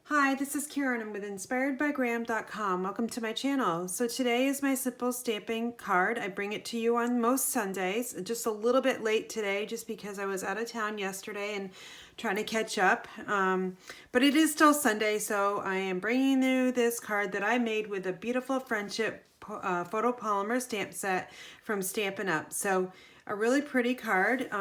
Hi, this is Karen. I'm with inspiredbygram.com. Welcome to my channel. So today is my simple stamping card. I bring it to you on most Sundays. Just a little bit late today just because I was out of town yesterday and trying to catch up. But it is still Sunday, so I am bringing you this card that I made with a beautiful friendship photopolymer stamp set from Stampin' Up. So a really pretty card.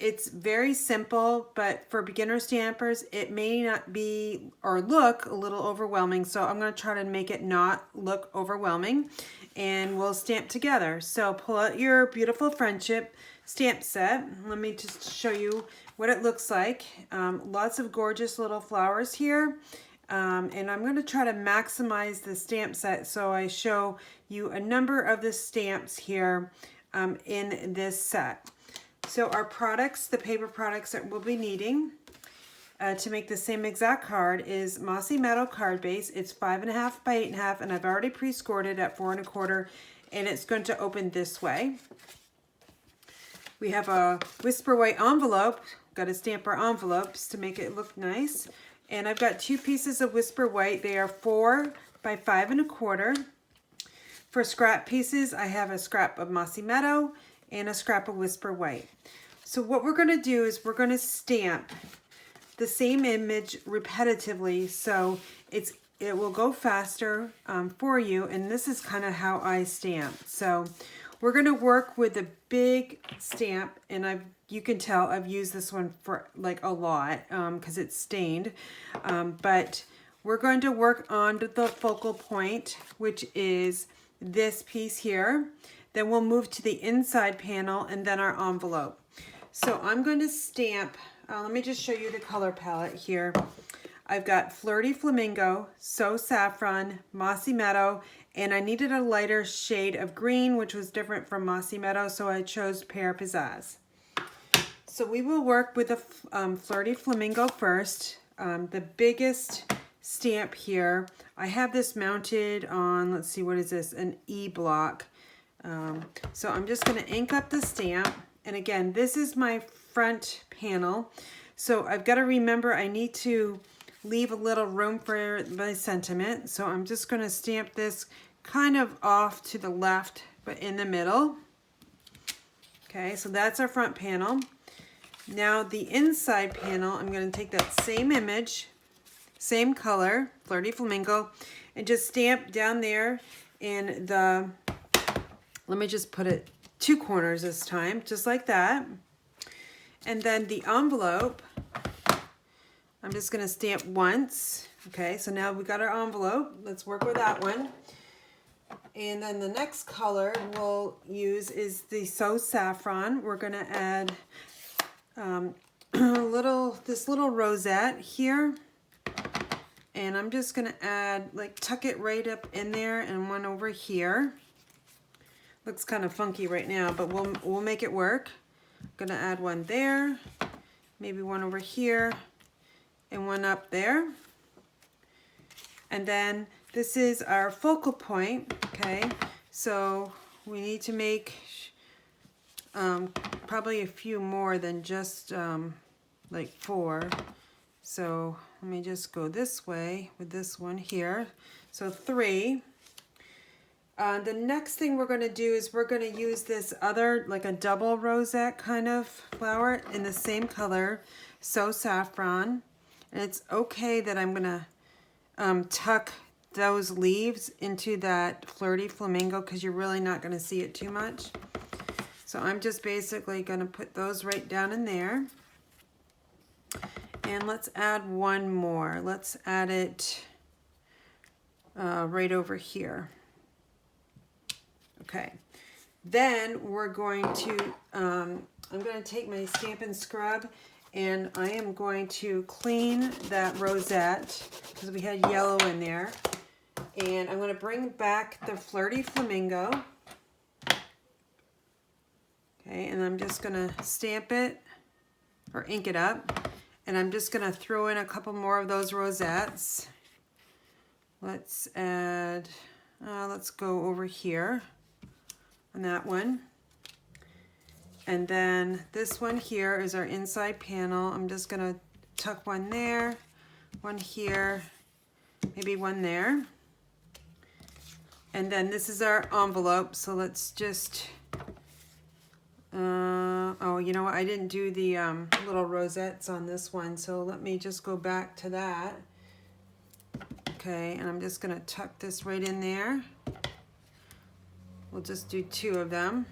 It's very simple, but for beginner stampers, it may not be or look a little overwhelming. So I'm going to try to make it not look overwhelming, and we'll stamp together. So pull out your beautiful friendship stamp set. Let me just show you what it looks like. Lots of gorgeous little flowers here. And I'm going to try to maximize the stamp set, so I show you a number of the stamps here in this set. So our products, the paper products that we'll be needing to make the same exact card is Mossy Meadow card base. It's 5.5 by 8.5, and I've already pre-scored it at 4 1/4, and it's going to open this way. We have a Whisper White envelope. Got to stamp our envelopes to make it look nice. And I've got 2 pieces of Whisper White. They are 4 by 5 1/4. For scrap pieces, I have a scrap of Mossy Meadow and a scrap of Whisper White. So what we're going to do is we're going to stamp the same image repetitively, so it will go faster for you, and this is kind of how I stamp. So we're going to work with a big stamp, and you can tell I've used this one for like a lot because it's stained, but we're going to work on the focal point, which is this piece here. Then we'll move to the inside panel and then our envelope. So I'm going to stamp, let me just show you the color palette here. I've got Flirty Flamingo, So Saffron, Mossy Meadow, and I needed a lighter shade of green, which was different from Mossy Meadow, so I chose Pear Pizzazz. So we will work with the Flirty Flamingo first. The biggest stamp here, I have this mounted on, let's see, what is this, an E block. So I'm just going to ink up the stamp, and again, this is my front panel, so I've got to remember I need to leave a little room for my sentiment, so I'm just going to stamp this kind of off to the left but in the middle. Okay, so that's our front panel. Now the inside panel, I'm going to take that same image, same color, Flirty Flamingo, and just stamp down there in the, let me just put it 2 corners this time, just like that. And then the envelope, I'm just going to stamp once. Okay, so now we got our envelope. Let's work with that one. And then the next color we'll use is the So Saffron. We're going to add this little rosette here. And I'm just going to add, like, tuck it right up in there and one over here. Looks kind of funky right now, but we'll make it work. I'm gonna add one there, maybe one over here, and one up there. And then this is our focal point, okay? So we need to make probably a few more than just like 4. So let me just go this way with this one here. So 3. The next thing we're going to do is we're going to use this other, like a double rosette kind of flower in the same color, So Saffron. And it's okay that I'm going to tuck those leaves into that Flirty Flamingo because you're really not going to see it too much. So I'm just basically going to put those right down in there. And let's add one more. Let's add it right over here. Okay, then we're going to, I'm going to take my Stampin' Scrub, and I am going to clean that rosette because we had yellow in there. And I'm going to bring back the Flirty Flamingo. Okay, and I'm just going to stamp it or ink it up. And I'm just going to throw in a couple more of those rosettes. Let's add, let's go over here on that one. And then this one here is our inside panel. I'm just going to tuck one there, one here, maybe one there. And then this is our envelope, so let's just, oh, you know what, I didn't do the little rosettes on this one, so let me just go back to that. Okay, and I'm just gonna tuck this right in there. We'll just do 2 of them.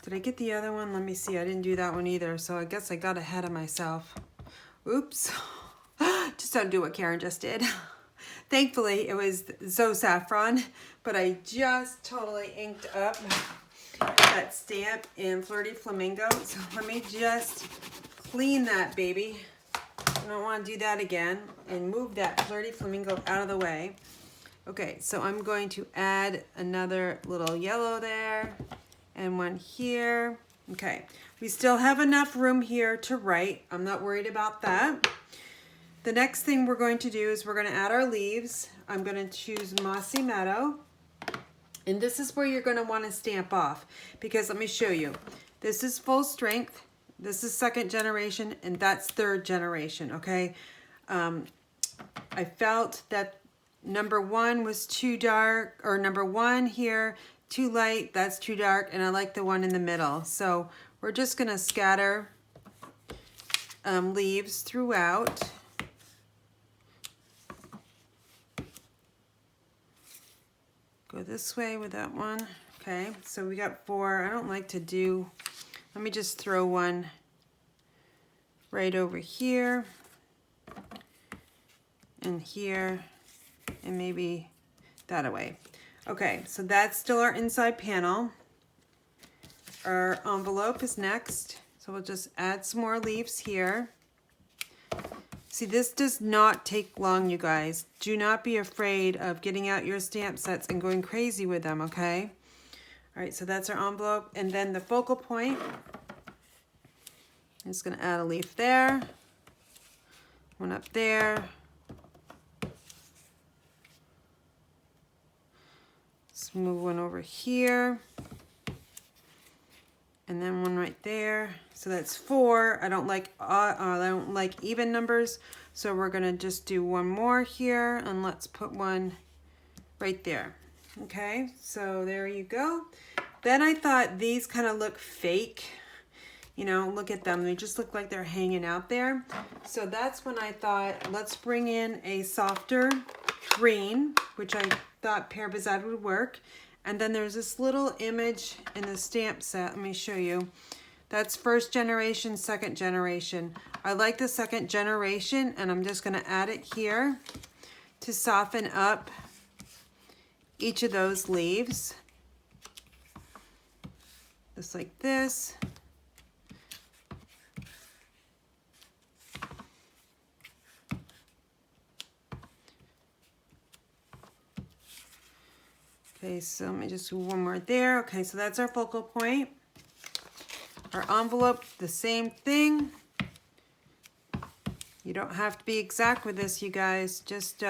Did I get the other one? Let me see, I didn't do that one either, so I guess I got ahead of myself. Oops, just don't do what Karen just did. Thankfully, it was So Saffron, but I just totally inked up that stamp in Flirty Flamingo. So let me just clean that baby. I don't want to do that again, and move that Flirty Flamingo out of the way. Okay, so I'm going to add another little yellow there and one here. Okay, we still have enough room here to write. I'm not worried about that. The next thing we're going to do is we're going to add our leaves. I'm going to choose Mossy Meadow. And this is where you're going to want to stamp off, because let me show you. This is full strength. This is 2nd generation, and that's 3rd generation, okay? I felt that number 1 was too dark, or number 1 here, too light, that's too dark, and I like the one in the middle. So we're just going to scatter leaves throughout. Go this way with that one. Okay, so we got 4. I don't like to do, let me just throw one right over here and here and maybe that away. Okay, so that's still our inside panel. Our envelope is next. So we'll just add some more leaves here. See, this does not take long, you guys. Do not be afraid of getting out your stamp sets and going crazy with them, okay? All right, so that's our envelope. And then the focal point, I'm just gonna add a leaf there, one up there. Let's move one over here. And then one right there. So that's 4. I don't like even numbers, so we're gonna just do one more here, and let's put one right there. Okay, so there you go. Then I thought these kind of look fake. You know, look at them. They just look like they're hanging out there. So that's when I thought, let's bring in a softer green, which I thought Pear Bizarre would work. And then there's this little image in the stamp set. Let me show you. That's 1st generation, 2nd generation. I like the 2nd generation, and I'm just gonna add it here to soften up each of those leaves. Just like this. Okay, so let me just do one more there. Okay, so that's our focal point. Our envelope, the same thing. You don't have to be exact with this, you guys. Just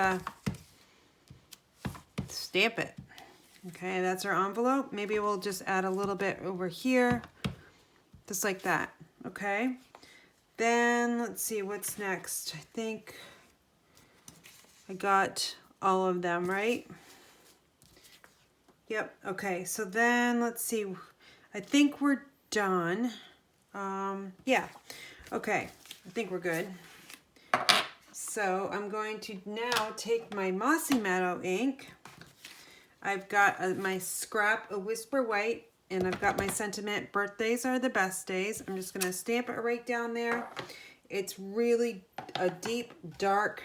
stamp it. Okay, that's our envelope. Maybe we'll just add a little bit over here, just like that. Okay, then let's see what's next. I think I got all of them, right? Yep, okay, so then let's see. I think we're done. Yeah, okay, I think we're good. So I'm going to now take my Mossy Meadow ink. I've got my scrap of Whisper White, and I've got my sentiment, birthdays are the best days. I'm just gonna stamp it right down there. It's really a deep, dark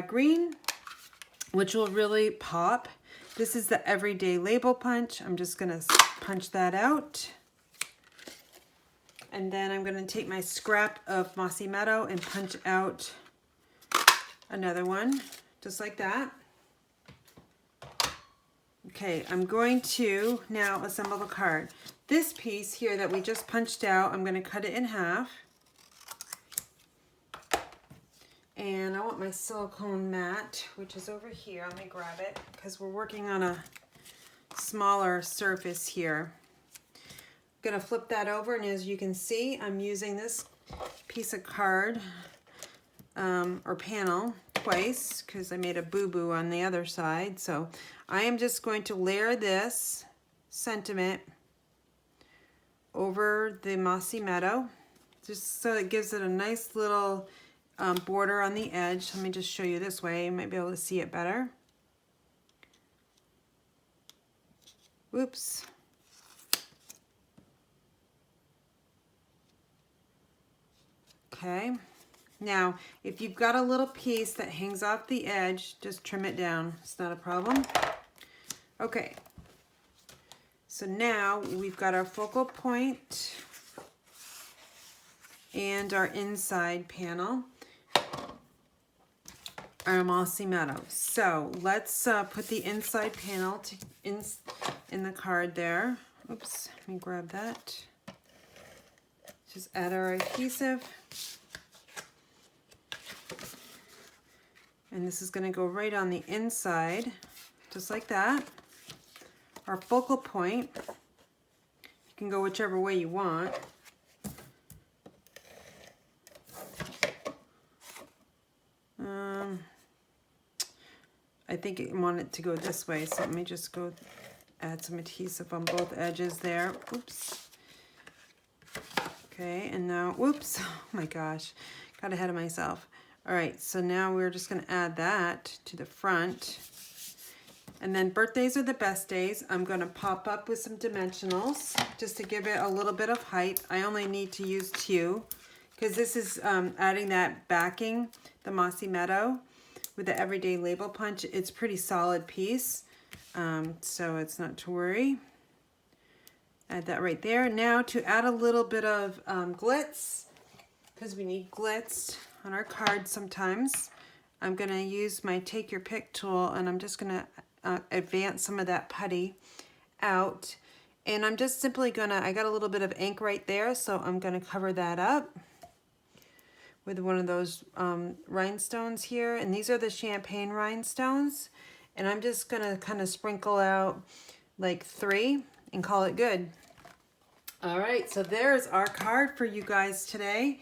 green, which will really pop. This is the Everyday Label Punch. I'm just gonna punch that out. And then I'm gonna take my scrap of Mossy Meadow and punch out another one, just like that. Okay, I'm going to now assemble the card. This piece here that we just punched out, I'm gonna cut it in half. And I want my silicone mat, which is over here. Let me grab it, because we're working on a smaller surface here. I'm gonna flip that over, and as you can see, I'm using this piece of card or panel twice because I made a boo-boo on the other side. So I am just going to layer this sentiment over the Mossy Meadow, just so it gives it a nice little border on the edge. Let me just show you this way. You might be able to see it better. Whoops. Okay. Now, if you've got a little piece that hangs off the edge, just trim it down. It's not a problem. Okay. So now we've got our focal point and our inside panel, our Mossy Meadow. So let's put the inside panel in the card there. Oops, let me grab that. Just add our adhesive. And this is going to go right on the inside, just like that. Our focal point, you can go whichever way you want. I think I want it to go this way, so let me just go add some adhesive on both edges there. Oops. Okay, and now, whoops, oh my gosh, got ahead of myself. All right, so now we're just gonna add that to the front. And then birthdays are the best days. I'm gonna pop up with some dimensionals just to give it a little bit of height. I only need to use 2 because this is adding that backing, the Mossy Meadow with the everyday label punch. It's pretty solid piece, so it's not to worry. Add that right there. Now to add a little bit of glitz, because we need glitz on our cards sometimes, I'm gonna use my take your pick tool and I'm just gonna advance some of that putty out. And I'm just simply gonna, I got a little bit of ink right there, so I'm gonna cover that up with one of those rhinestones here. And these are the champagne rhinestones. And I'm just gonna kind of sprinkle out like 3 and call it good. All right, so there's our card for you guys today.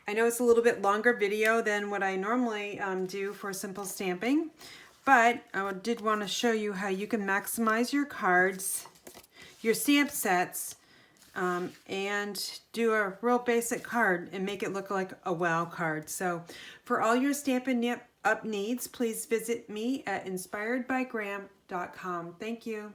I know it's a little bit longer video than what I normally do for simple stamping, but I did want to show you how you can maximize your cards, your stamp sets, and do a real basic card and make it look like a wow card. So for all your Stampin' Up needs, please visit me at inspiredbygram.com. Thank you.